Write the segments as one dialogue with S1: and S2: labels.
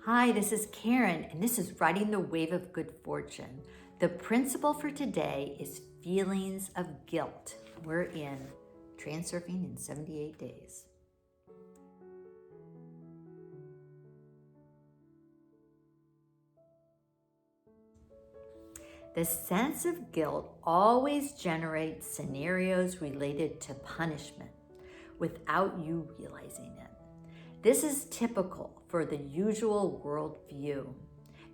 S1: Hi, this is Karen, and this is Riding the Wave of Good Fortune. The principle for today is feelings of guilt. We're in Transurfing in 78 days. The sense of guilt always generates scenarios related to punishment without you realizing it. This is typical for the usual worldview.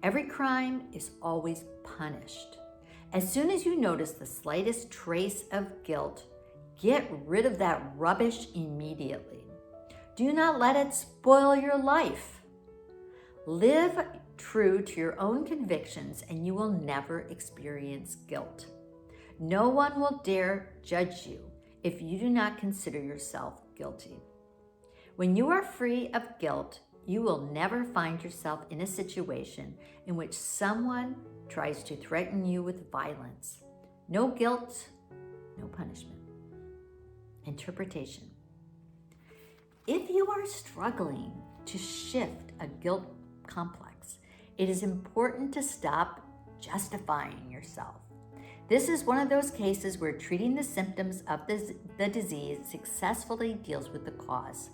S1: Every crime is always punished. As soon as you notice the slightest trace of guilt, get rid of that rubbish immediately. Do not let it spoil your life. Live true to your own convictions and you will never experience guilt. No one will dare judge you if you do not consider yourself guilty. When you are free of guilt, you will never find yourself in a situation in which someone tries to threaten you with violence. No guilt, no punishment. Interpretation. If you are struggling to shift a guilt complex, it is important to stop justifying yourself. This is one of those cases where treating the symptoms of the disease successfully deals with the cause.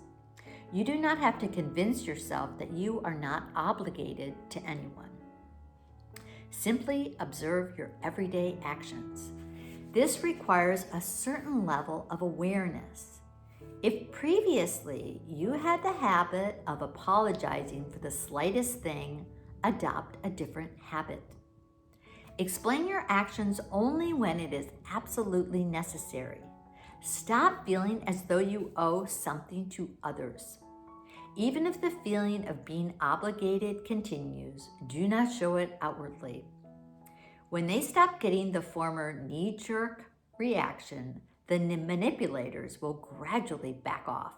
S1: You do not have to convince yourself that you are not obligated to anyone. Simply observe your everyday actions. This requires a certain level of awareness. If previously you had the habit of apologizing for the slightest thing, adopt a different habit. Explain your actions only when it is absolutely necessary. Stop feeling as though you owe something to others. Even if the feeling of being obligated continues, do not show it outwardly. When they stop getting the former knee-jerk reaction, the manipulators will gradually back off.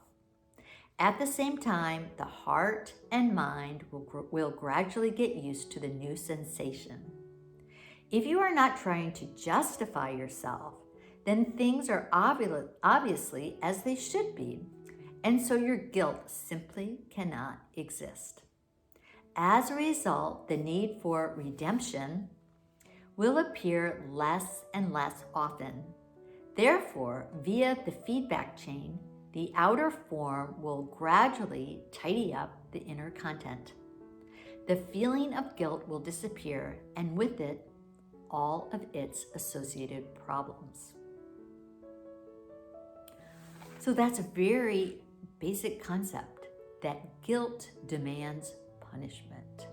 S1: At the same time, the heart and mind will gradually get used to the new sensation. If you are not trying to justify yourself, then things are obviously as they should be, and so your guilt simply cannot exist. As a result, the need for redemption will appear less and less often. Therefore, via the feedback chain, the outer form will gradually tidy up the inner content. The feeling of guilt will disappear, and with it, all of its associated problems. So that's a very basic concept that guilt demands punishment.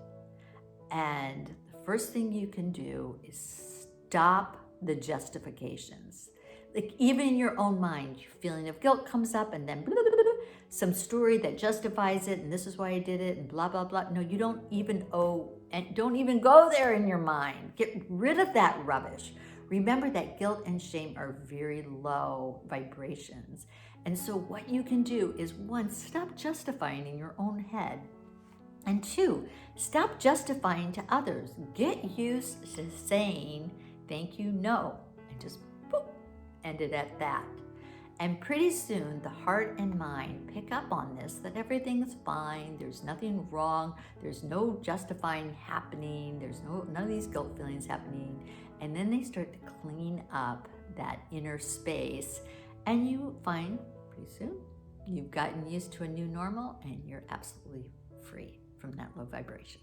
S1: And the first thing you can do is stop the justifications. Like even in your own mind, your feeling of guilt comes up and then blah, blah, blah, blah, some story that justifies it and this is why I did it and blah, blah, blah. No, you don't even owe and don't even go there in your mind. Get rid of that rubbish. Remember that guilt and shame are very low vibrations. And so what you can do is one, stop justifying in your own head. And two, stop justifying to others. Get used to saying thank you, no, and just boop, end it at that. And pretty soon the heart and mind pick up on this, that everything's fine, there's nothing wrong, there's no justifying happening, there's none of these guilt feelings happening. And then they start to clean up that inner space, and you find pretty soon you've gotten used to a new normal and you're absolutely free from that low vibration.